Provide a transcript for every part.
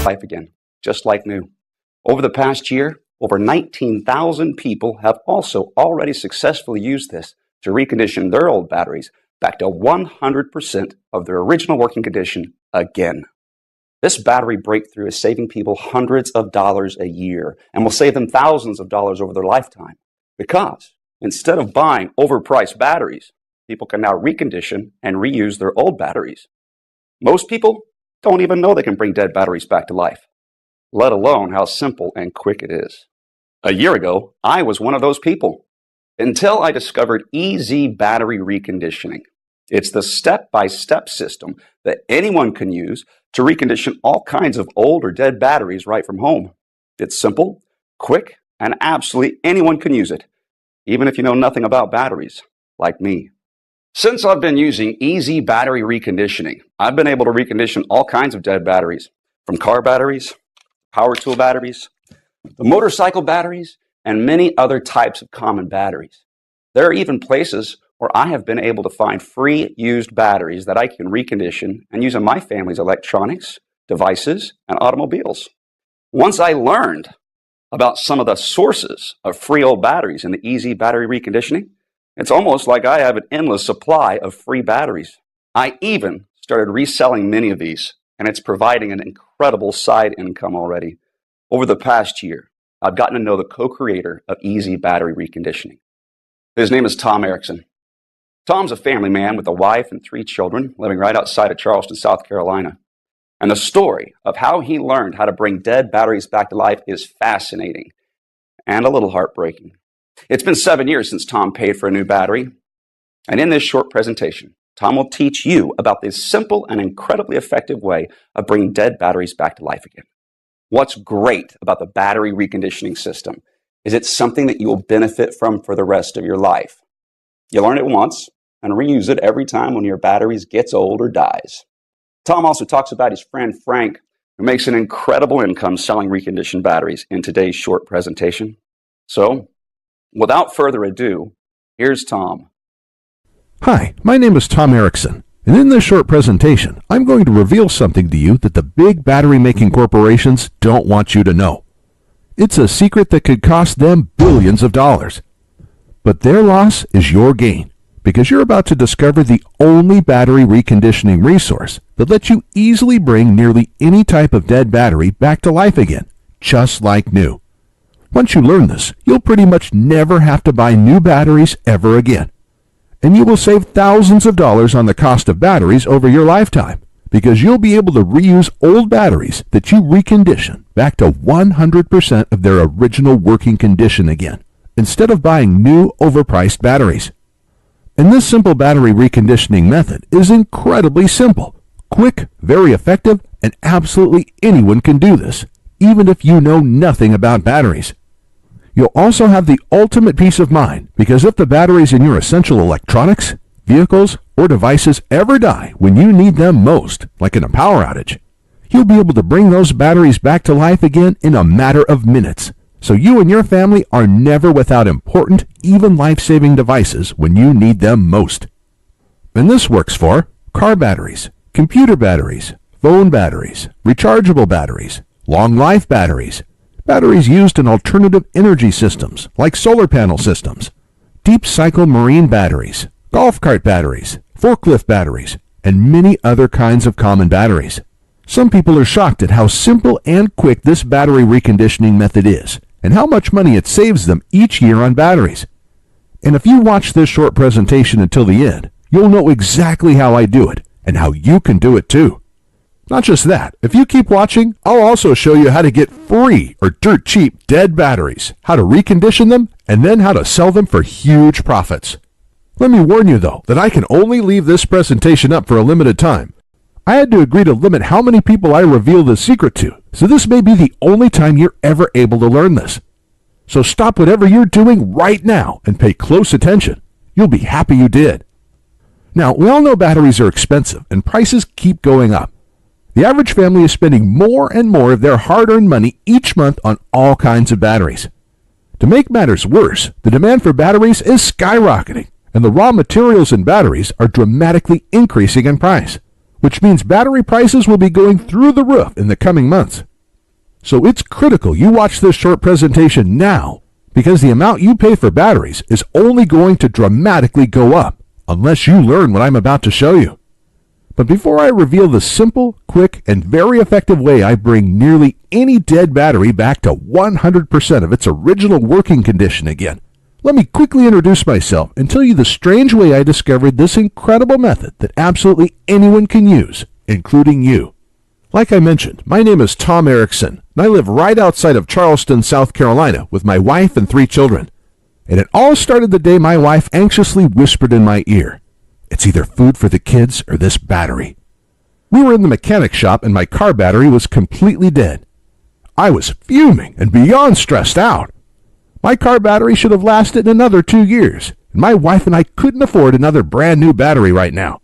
life again, just like new. Over the past year, over 19,000 people have also already successfully used this to recondition their old batteries back to 100% of their original working condition again. This battery breakthrough is saving people hundreds of dollars a year and will save them thousands of dollars over their lifetime. Because instead of buying overpriced batteries, people can now recondition and reuse their old batteries. Most people don't even know they can bring dead batteries back to life, let alone how simple and quick it is. A year ago, I was one of those people, until I discovered Easy Battery Reconditioning. It's the step-by-step system that anyone can use to recondition all kinds of old or dead batteries right from home. It's simple, quick, and absolutely anyone can use it, even if you know nothing about batteries, like me. Since I've been using Easy Battery Reconditioning, I've been able to recondition all kinds of dead batteries, from car batteries, power tool batteries, the motorcycle batteries, and many other types of common batteries. There are even places where I have been able to find free used batteries that I can recondition and use in my family's electronics, devices, and automobiles. Once I learned about some of the sources of free old batteries in the Easy Battery Reconditioning, it's almost like I have an endless supply of free batteries. I even started reselling many of these, and it's providing an incredible side income already. Over the past year, I've gotten to know the co-creator of Easy Battery Reconditioning. His name is Tom Erickson. Tom's a family man with a wife and 3 children living right outside of Charleston, South Carolina. And the story of how he learned how to bring dead batteries back to life is fascinating and a little heartbreaking. It's been 7 years since Tom paid for a new battery. And in this short presentation, Tom will teach you about this simple and incredibly effective way of bringing dead batteries back to life again. What's great about the battery reconditioning system is it's something that you will benefit from for the rest of your life. You learn it once and reuse it every time one of your batteries gets old or dies. Tom also talks about his friend Frank, who makes an incredible income selling reconditioned batteries in today's short presentation. So, without further ado, here's Tom. Hi, my name is Tom Erickson, and in this short presentation, I'm going to reveal something to you that the big battery-making corporations don't want you to know. It's a secret that could cost them billions of dollars. But their loss is your gain, because you're about to discover the only battery reconditioning resource that lets you easily bring nearly any type of dead battery back to life again, just like new. Once you learn this, you'll pretty much never have to buy new batteries ever again. And you will save thousands of dollars on the cost of batteries over your lifetime, because you'll be able to reuse old batteries that you recondition back to 100% of their original working condition again, instead of buying new overpriced batteries. And this simple battery reconditioning method is incredibly simple, quick, very effective, and absolutely anyone can do this, even if you know nothing about batteries. You'll also have the ultimate peace of mind, because if the batteries in your essential electronics, vehicles, or devices ever die when you need them most, like in a power outage, you'll be able to bring those batteries back to life again in a matter of minutes. So you and your family are never without important, even life-saving devices when you need them most. And this works for car batteries, computer batteries, phone batteries, rechargeable batteries, long-life batteries, batteries used in alternative energy systems like solar panel systems, deep-cycle marine batteries, golf cart batteries, forklift batteries, and many other kinds of common batteries. Some people are shocked at how simple and quick this battery reconditioning method is, and how much money it saves them each year on batteries. And if you watch this short presentation until the end, you'll know exactly how I do it, and how you can do it too. Not just that, if you keep watching, I'll also show you how to get free or dirt cheap dead batteries, how to recondition them, and then how to sell them for huge profits. Let me warn you though, that I can only leave this presentation up for a limited time. I had to agree to limit how many people I reveal this secret to, so this may be the only time you're ever able to learn this. So stop whatever you're doing right now and pay close attention. You'll be happy you did. Now, we all know batteries are expensive and prices keep going up. The average family is spending more and more of their hard-earned money each month on all kinds of batteries. To make matters worse, the demand for batteries is skyrocketing, and the raw materials in batteries are dramatically increasing in price, which means battery prices will be going through the roof in the coming months. So it's critical you watch this short presentation now, because the amount you pay for batteries is only going to dramatically go up unless you learn what I'm about to show you. But before I reveal the simple, quick, and very effective way I bring nearly any dead battery back to 100% of its original working condition again, let me quickly introduce myself and tell you the strange way I discovered this incredible method that absolutely anyone can use, including you. Like I mentioned, my name is Tom Erickson, and I live right outside of Charleston, South Carolina, with my wife and 3 children. And it all started the day my wife anxiously whispered in my ear, "It's either food for the kids or this battery." We were in the mechanic shop and my car battery was completely dead. I was fuming and beyond stressed out. My car battery should have lasted another 2 years, and my wife and I couldn't afford another brand new battery right now.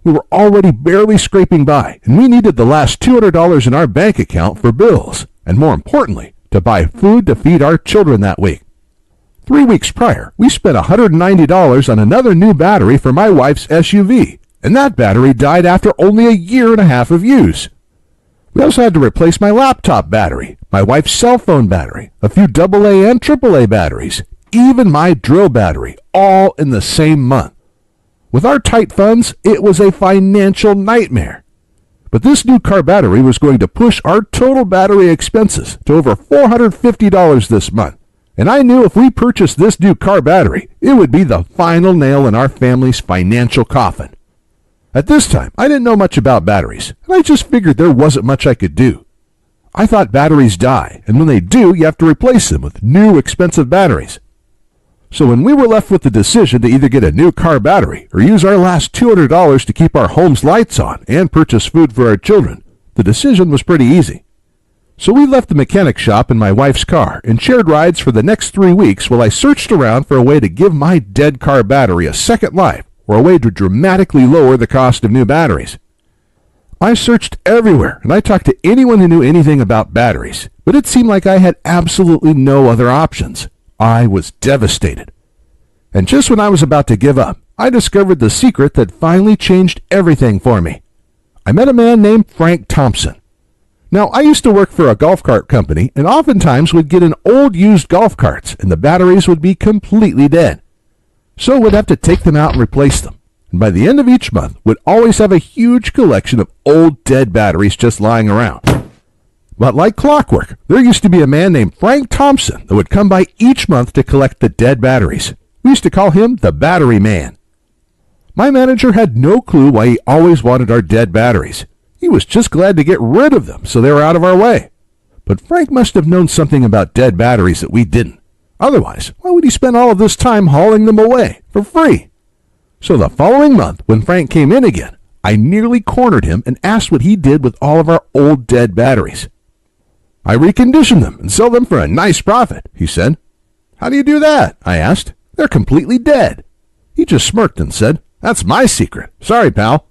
We were already barely scraping by, and we needed the last $200 in our bank account for bills, and more importantly, to buy food to feed our children that week. 3 weeks prior, we spent $190 on another new battery for my wife's SUV, and that battery died after only a year and a half of use. We also had to replace my laptop battery, my wife's cell phone battery, a few AA and AAA batteries, even my drill battery, all in the same month. With our tight funds, it was a financial nightmare. But this new car battery was going to push our total battery expenses to over $450 this month. And I knew if we purchased this new car battery, it would be the final nail in our family's financial coffin. At this time, I didn't know much about batteries, and I just figured there wasn't much I could do. I thought batteries die, and when they do, you have to replace them with new expensive batteries. So when we were left with the decision to either get a new car battery or use our last $200 to keep our home's lights on and purchase food for our children, the decision was pretty easy. So we left the mechanic shop in my wife's car and shared rides for the next 3 weeks while I searched around for a way to give my dead car battery a second life or a way to dramatically lower the cost of new batteries. I searched everywhere and I talked to anyone who knew anything about batteries, but it seemed like I had absolutely no other options. I was devastated. And just when I was about to give up, I discovered the secret that finally changed everything for me. I met a man named Frank Thompson. Now, I used to work for a golf cart company and oftentimes would get in old used golf carts and the batteries would be completely dead. So we'd have to take them out and replace them. And by the end of each month, we'd always have a huge collection of old dead batteries just lying around. But like clockwork, there used to be a man named Frank Thompson that would come by each month to collect the dead batteries. We used to call him the Battery Man. My manager had no clue why he always wanted our dead batteries. He was just glad to get rid of them so they were out of our way. But Frank must have known something about dead batteries that we didn't. Otherwise, why would he spend all of this time hauling them away for free? So the following month, when Frank came in again, I nearly cornered him and asked what he did with all of our old dead batteries. "I recondition them and sell them for a nice profit," he said. "How do you do that?" I asked. "They're completely dead." He just smirked and said, "That's my secret. Sorry, pal."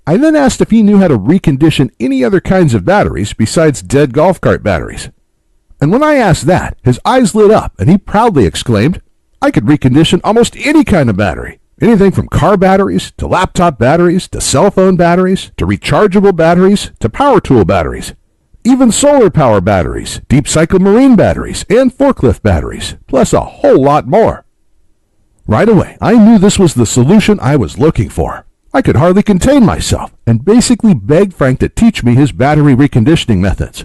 I then asked if he knew how to recondition any other kinds of batteries besides dead golf cart batteries. And when I asked that, his eyes lit up and he proudly exclaimed, "I could recondition almost any kind of battery. Anything from car batteries, to laptop batteries, to cell phone batteries, to rechargeable batteries, to power tool batteries. Even solar power batteries, deep cycle marine batteries, and forklift batteries, plus a whole lot more." Right away, I knew this was the solution I was looking for. I could hardly contain myself and basically begged Frank to teach me his battery reconditioning methods.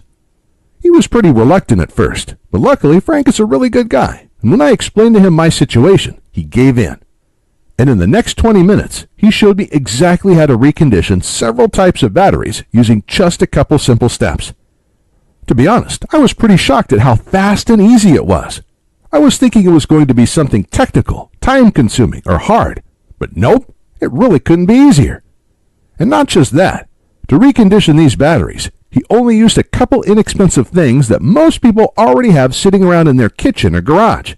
He was pretty reluctant at first, but luckily Frank is a really good guy, and when I explained to him my situation, he gave in. And in the next 20 minutes, he showed me exactly how to recondition several types of batteries using just a couple simple steps. To be honest, I was pretty shocked at how fast and easy it was. I was thinking it was going to be something technical, time-consuming, or hard, but nope, it really couldn't be easier. And not just that, to recondition these batteries, he only used a couple inexpensive things that most people already have sitting around in their kitchen or garage.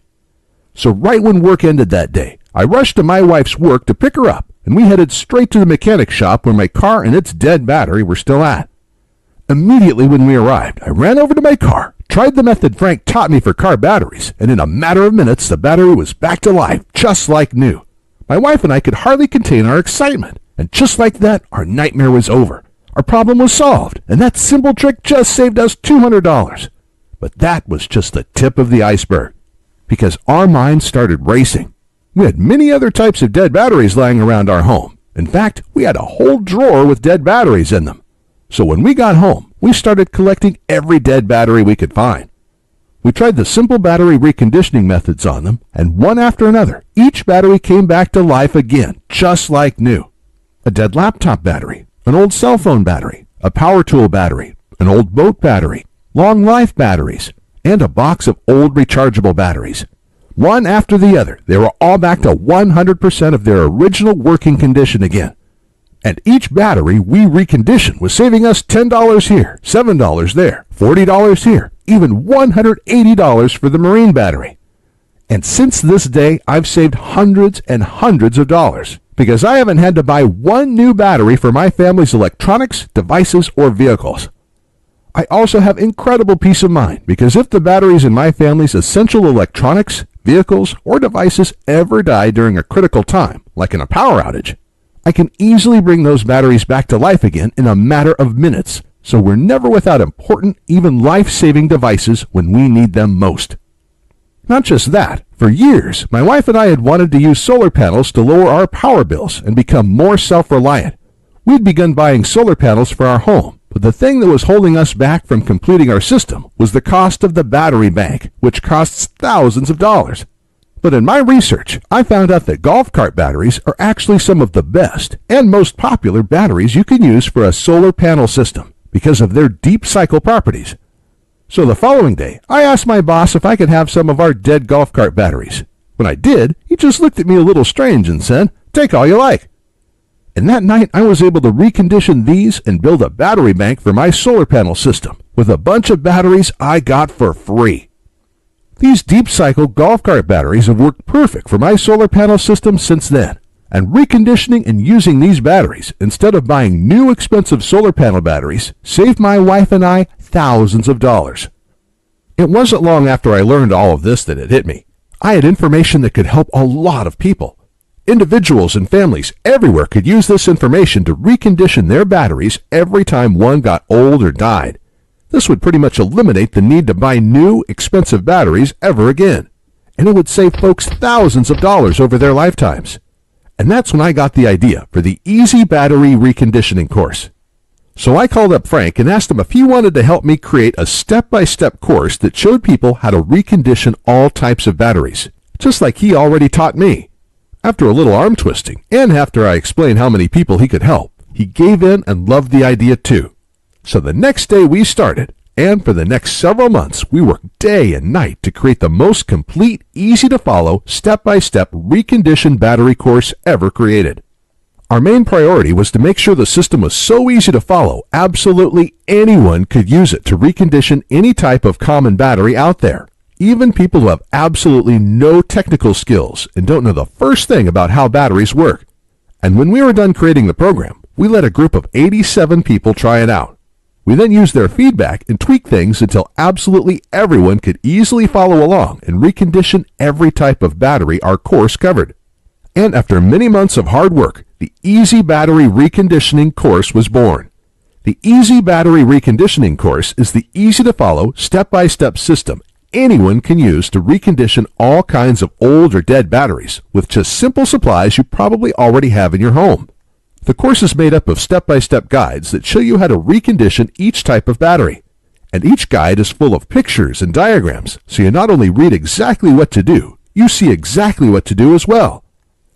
So right when work ended that day, I rushed to my wife's work to pick her up, and we headed straight to the mechanic shop where my car and its dead battery were still at. Immediately when we arrived, I ran over to my car, tried the method Frank taught me for car batteries, and in a matter of minutes, the battery was back to life, just like new. My wife and I could hardly contain our excitement, and just like that, our nightmare was over. Our problem was solved, and that simple trick just saved us $200. But that was just the tip of the iceberg, because our minds started racing. We had many other types of dead batteries lying around our home. In fact, we had a whole drawer with dead batteries in them. So when we got home, we started collecting every dead battery we could find. We tried the simple battery reconditioning methods on them, and one after another, each battery came back to life again, just like new. A dead laptop battery, an old cell phone battery, a power tool battery, an old boat battery, long life batteries, and a box of old rechargeable batteries. One after the other, they were all back to 100% of their original working condition again. And each battery we reconditioned was saving us $10 here, $7 there, $40 here, even $180 for the marine battery. And since this day, I've saved hundreds and hundreds of dollars, because I haven't had to buy one new battery for my family's electronics, devices, or vehicles. I also have incredible peace of mind, because if the batteries in my family's essential electronics, vehicles, or devices ever die during a critical time, like in a power outage, I can easily bring those batteries back to life again in a matter of minutes, so we're never without important, even life-saving devices when we need them most. Not just that, for years, my wife and I had wanted to use solar panels to lower our power bills and become more self-reliant. We'd begun buying solar panels for our home, but the thing that was holding us back from completing our system was the cost of the battery bank, which costs thousands of dollars. But in my research, I found out that golf cart batteries are actually some of the best and most popular batteries you can use for a solar panel system because of their deep cycle properties. So the following day, I asked my boss if I could have some of our dead golf cart batteries. When I did, he just looked at me a little strange and said, "Take all you like." And that night, I was able to recondition these and build a battery bank for my solar panel system with a bunch of batteries I got for free. These deep cycle golf cart batteries have worked perfect for my solar panel system since then, and reconditioning and using these batteries instead of buying new expensive solar panel batteries saved my wife and I thousands of dollars. It wasn't long after I learned all of this that it hit me. I had information that could help a lot of people. Individuals and families everywhere could use this information to recondition their batteries every time one got old or died. This would pretty much eliminate the need to buy new, expensive batteries ever again, and it would save folks thousands of dollars over their lifetimes. And that's when I got the idea for the Easy Battery Reconditioning course. So I called up Frank and asked him if he wanted to help me create a step-by-step course that showed people how to recondition all types of batteries, just like he already taught me. After a little arm twisting, and after I explained how many people he could help, he gave in and loved the idea too. So the next day we started, and for the next several months we worked day and night to create the most complete, easy-to-follow, step-by-step reconditioned battery course ever created. Our main priority was to make sure the system was so easy to follow, absolutely anyone could use it to recondition any type of common battery out there, even people who have absolutely no technical skills and don't know the first thing about how batteries work. And when we were done creating the program, we let a group of 87 people try it out. We then used their feedback and tweaked things until absolutely everyone could easily follow along and recondition every type of battery our course covered. And after many months of hard work, the Easy Battery Reconditioning course was born. The Easy Battery Reconditioning course is the easy-to-follow, step-by-step system anyone can use to recondition all kinds of old or dead batteries with just simple supplies you probably already have in your home. The course is made up of step-by-step guides that show you how to recondition each type of battery. And each guide is full of pictures and diagrams, so you not only read exactly what to do, you see exactly what to do as well.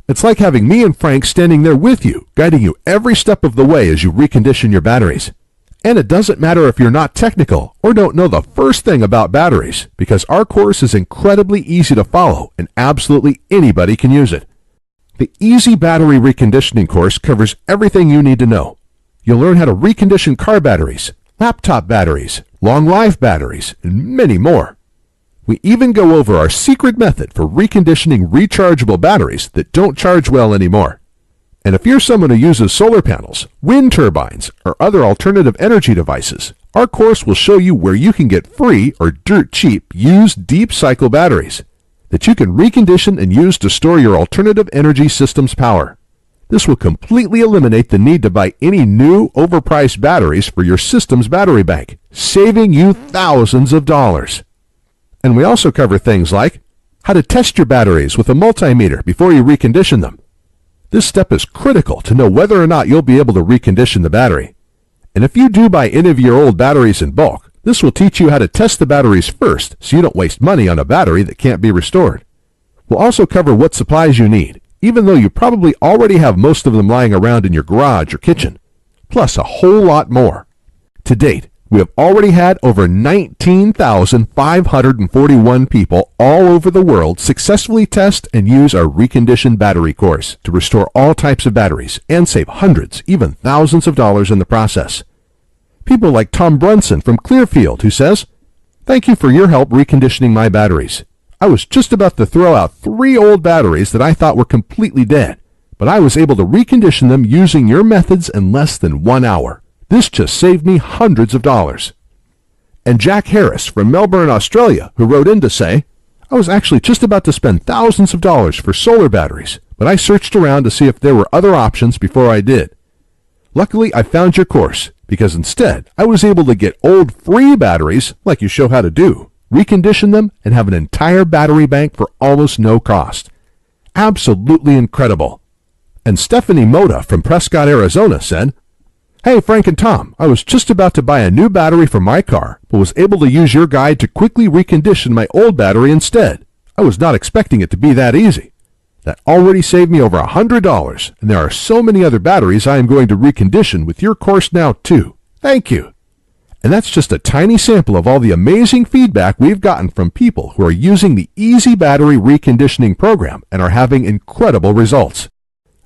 It's like having me and Frank standing there with you, guiding you every step of the way as you recondition your batteries. And it doesn't matter if you're not technical or don't know the first thing about batteries, because our course is incredibly easy to follow and absolutely anybody can use it. The Easy Battery Reconditioning course covers everything you need to know. You'll learn how to recondition car batteries, laptop batteries, long life batteries, and many more. We even go over our secret method for reconditioning rechargeable batteries that don't charge well anymore. And if you're someone who uses solar panels, wind turbines, or other alternative energy devices, our course will show you where you can get free or dirt cheap used deep cycle batteries that you can recondition and use to store your alternative energy system's power. This will completely eliminate the need to buy any new, overpriced batteries for your system's battery bank, saving you thousands of dollars. And we also cover things like how to test your batteries with a multimeter before you recondition them. This step is critical to know whether or not you'll be able to recondition the battery. And if you do buy any of your old batteries in bulk, this will teach you how to test the batteries first so you don't waste money on a battery that can't be restored. We'll also cover what supplies you need, even though you probably already have most of them lying around in your garage or kitchen, plus a whole lot more. To date, we have already had over 19,541 people all over the world successfully test and use our Recondition battery course to restore all types of batteries and save hundreds, even thousands of dollars in the process. People like Tom Brunson from Clearfield, who says, "Thank you for your help reconditioning my batteries. I was just about to throw out 3 old batteries that I thought were completely dead, but I was able to recondition them using your methods in less than 1 hour. This just saved me hundreds of dollars." And Jack Harris from Melbourne, Australia, who wrote in to say, "I was actually just about to spend thousands of dollars for solar batteries, but I searched around to see if there were other options before I did. Luckily, I found your course, because instead, I was able to get old free batteries, like you show how to do, recondition them, and have an entire battery bank for almost no cost. Absolutely incredible." And Stephanie Moda from Prescott, Arizona said, "Hey, Frank and Tom, I was just about to buy a new battery for my car, but was able to use your guide to quickly recondition my old battery instead. I was not expecting it to be that easy. That already saved me over $100, and there are so many other batteries I am going to recondition with your course now too. Thank you." And that's just a tiny sample of all the amazing feedback we've gotten from people who are using the Easy Battery Reconditioning program and are having incredible results.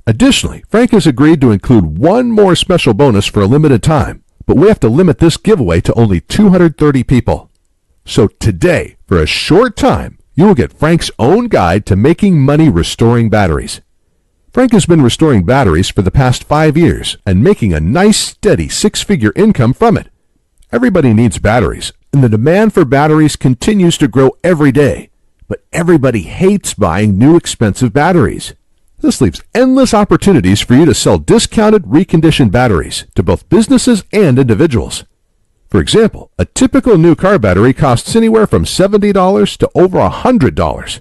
Additionally, Frank has agreed to include one more special bonus for a limited time, but we have to limit this giveaway to only 230 people. So today, for a short time, you will get Frank's own guide to making money restoring batteries. Frank has been restoring batteries for the past 5 years and making a nice, steady 6-figure income from it. Everybody needs batteries, and the demand for batteries continues to grow every day, but everybody hates buying new expensive batteries. This leaves endless opportunities for you to sell discounted, reconditioned batteries to both businesses and individuals. For example, a typical new car battery costs anywhere from $70 to over $100.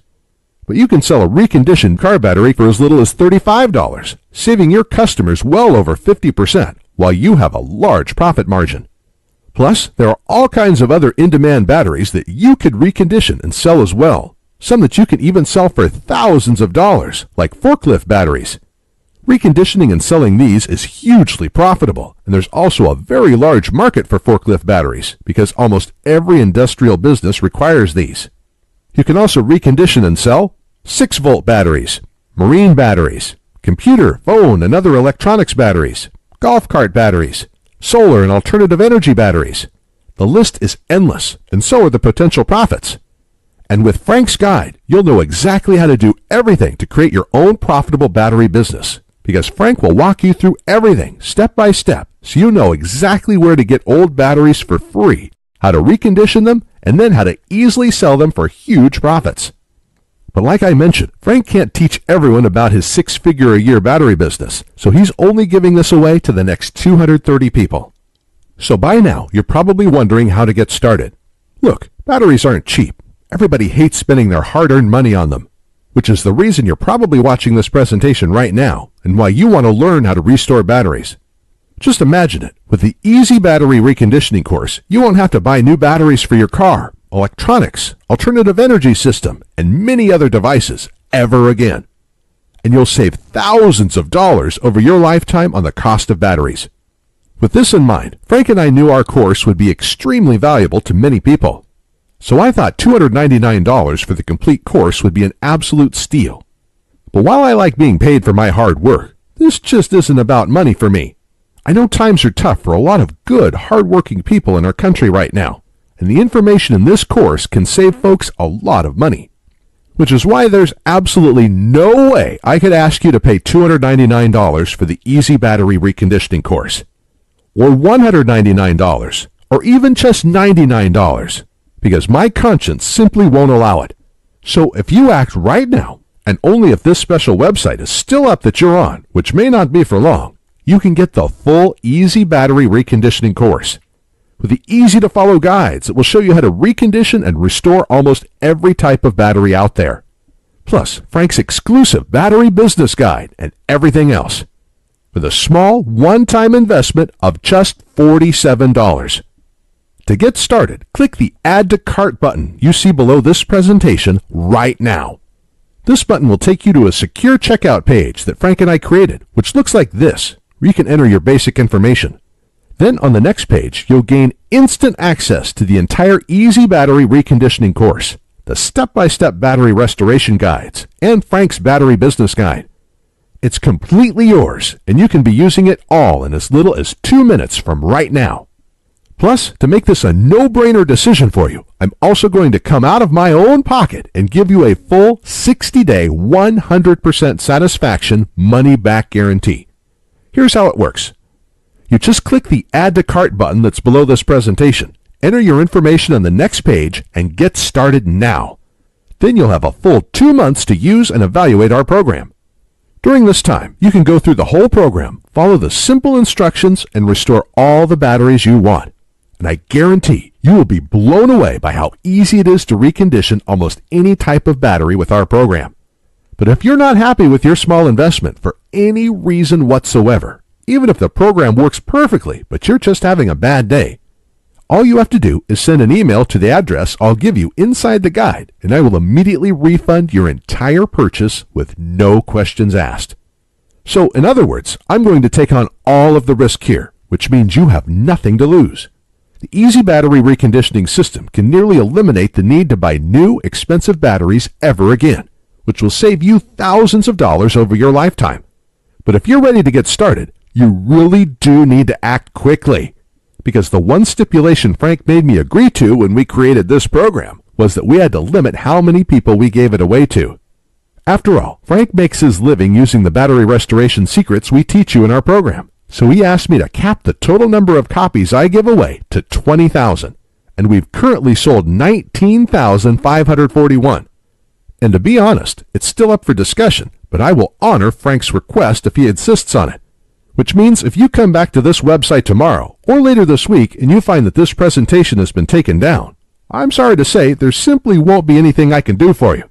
But you can sell a reconditioned car battery for as little as $35, saving your customers well over 50%, while you have a large profit margin. Plus, there are all kinds of other in-demand batteries that you could recondition and sell as well. Some that you can even sell for thousands of dollars, like forklift batteries. Reconditioning and selling these is hugely profitable, and there's also a very large market for forklift batteries because almost every industrial business requires these. You can also recondition and sell 6-volt batteries, marine batteries, computer, phone, and other electronics batteries, golf cart batteries, solar and alternative energy batteries. The list is endless, and so are the potential profits. And with Frank's guide, you'll know exactly how to do everything to create your own profitable battery business, because Frank will walk you through everything step by step so you know exactly where to get old batteries for free, how to recondition them, and then how to easily sell them for huge profits. But like I mentioned, Frank can't teach everyone about his 6-figure-a-year battery business, so he's only giving this away to the next 230 people. So by now, you're probably wondering how to get started. Look, batteries aren't cheap. Everybody hates spending their hard-earned money on them, which is the reason you're probably watching this presentation right now and why you want to learn how to restore batteries. Just imagine it. With the Easy Battery Reconditioning course, you won't have to buy new batteries for your car, electronics, alternative energy system, and many other devices ever again. And you'll save thousands of dollars over your lifetime on the cost of batteries. With this in mind, Frank and I knew our course would be extremely valuable to many people. So I thought $299 for the complete course would be an absolute steal. But while I like being paid for my hard work, this just isn't about money for me. I know times are tough for a lot of good, hard-working people in our country right now, and the information in this course can save folks a lot of money. Which is why there's absolutely no way I could ask you to pay $299 for the Easy Battery Reconditioning course, or $199, or even just $99. Because my conscience simply won't allow it. So if you act right now And only if this special website is still up that you're on, which may not be for long, you can get the full Easy Battery Reconditioning course. With the easy-to-follow guides that will show you how to recondition and restore almost every type of battery out there. Plus, Frank's exclusive Battery Business Guide and everything else. With a small, one-time investment of just $47. To get started, click the Add to Cart button you see below this presentation right now. This button will take you to a secure checkout page that Frank and I created, which looks like this, where you can enter your basic information. Then on the next page, you'll gain instant access to the entire Easy Battery Reconditioning course, the step-by-step battery restoration guides, and Frank's Battery Business Guide. It's completely yours, and you can be using it all in as little as 2 minutes from right now. Plus, to make this a no-brainer decision for you, I'm also going to come out of my own pocket and give you a full 60-day, 100% satisfaction money-back guarantee. Here's how it works. You just click the Add to Cart button that's below this presentation, enter your information on the next page, and get started now. Then you'll have a full 2 months to use and evaluate our program. During this time, you can go through the whole program, follow the simple instructions, and restore all the batteries you want. And I guarantee you will be blown away by how easy it is to recondition almost any type of battery with our program. But if you're not happy with your small investment for any reason whatsoever, even if the program works perfectly, but you're just having a bad day, all you have to do is send an email to the address I'll give you inside the guide, and I will immediately refund your entire purchase with no questions asked. So, in other words, I'm going to take on all of the risk here, which means you have nothing to lose. The Easy Battery Reconditioning system can nearly eliminate the need to buy new, expensive batteries ever again, which will save you thousands of dollars over your lifetime. But if you're ready to get started, you really do need to act quickly, because the one stipulation Frank made me agree to when we created this program was that we had to limit how many people we gave it away to. After all, Frank makes his living using the battery restoration secrets we teach you in our program. So he asked me to cap the total number of copies I give away to 20,000, and we've currently sold 19,541. And to be honest, it's still up for discussion, but I will honor Frank's request if he insists on it. Which means if you come back to this website tomorrow or later this week and you find that this presentation has been taken down, I'm sorry to say there simply won't be anything I can do for you.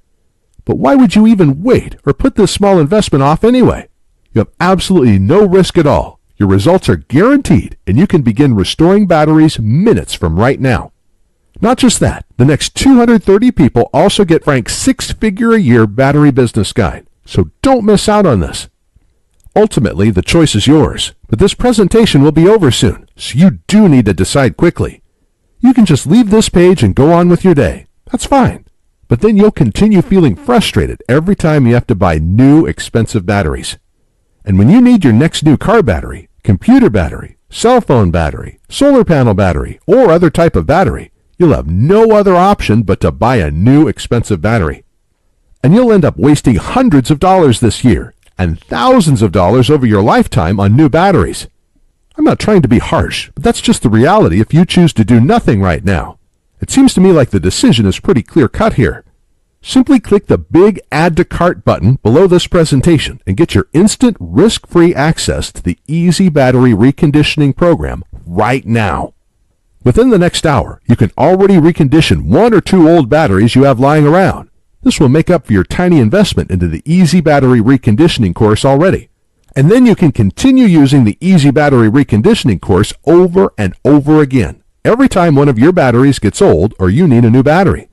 But why would you even wait or put this small investment off anyway? You have absolutely no risk at all. Your results are guaranteed, and you can begin restoring batteries minutes from right now. Not just that, the next 230 people also get Frank's 6-figure-a-year battery business guide, so don't miss out on this. Ultimately, the choice is yours, but this presentation will be over soon, so you do need to decide quickly. You can just leave this page and go on with your day. That's fine, but then you'll continue feeling frustrated every time you have to buy new, expensive batteries. And when you need your next new car battery, computer battery, cell phone battery, solar panel battery, or other type of battery, you'll have no other option but to buy a new expensive battery. And you'll end up wasting hundreds of dollars this year and thousands of dollars over your lifetime on new batteries. I'm not trying to be harsh, but that's just the reality if you choose to do nothing right now. It seems to me like the decision is pretty clear-cut here. Simply click the big Add to Cart button below this presentation and get your instant risk-free access to the Easy Battery Reconditioning program right now. Within the next hour, you can already recondition 1 or 2 old batteries you have lying around. This will make up for your tiny investment into the Easy Battery Reconditioning course already. And then you can continue using the Easy Battery Reconditioning course over and over again, every time one of your batteries gets old or you need a new battery.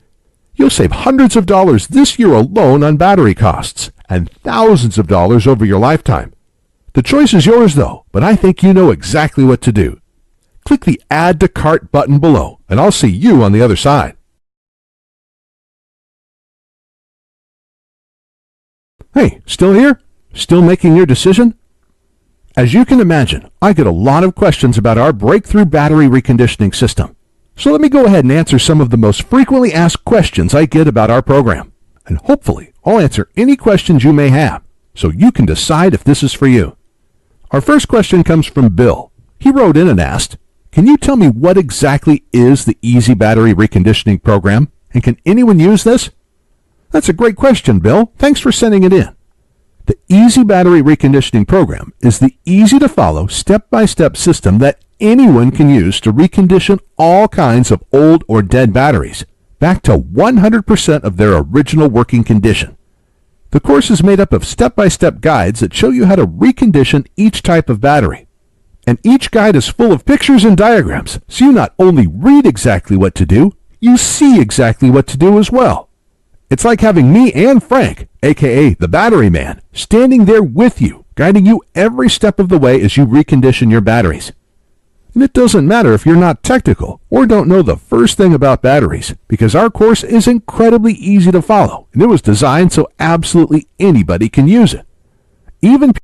You'll save hundreds of dollars this year alone on battery costs, and thousands of dollars over your lifetime. The choice is yours though, but I think you know exactly what to do. Click the Add to Cart button below, and I'll see you on the other side. Hey, still here? Still making your decision? As you can imagine, I get a lot of questions about our breakthrough battery reconditioning system. So let me go ahead and answer some of the most frequently asked questions I get about our program. And hopefully, I'll answer any questions you may have, so you can decide if this is for you. Our first question comes from Bill. He wrote in and asked, "Can you tell me what exactly is the Easy Battery Reconditioning program, and can anyone use this?" That's a great question, Bill. Thanks for sending it in. The Easy Battery Reconditioning Program is the easy-to-follow, step-by-step system that anyone can use to recondition all kinds of old or dead batteries back to 100% of their original working condition. The course is made up of step-by-step guides that show you how to recondition each type of battery. And each guide is full of pictures and diagrams, so you not only read exactly what to do, you see exactly what to do as well. It's like having me and Frank, aka the Battery Man, standing there with you, guiding you every step of the way as you recondition your batteries. And it doesn't matter if you're not technical or don't know the first thing about batteries, because our course is incredibly easy to follow, and it was designed so absolutely anybody can use it. Even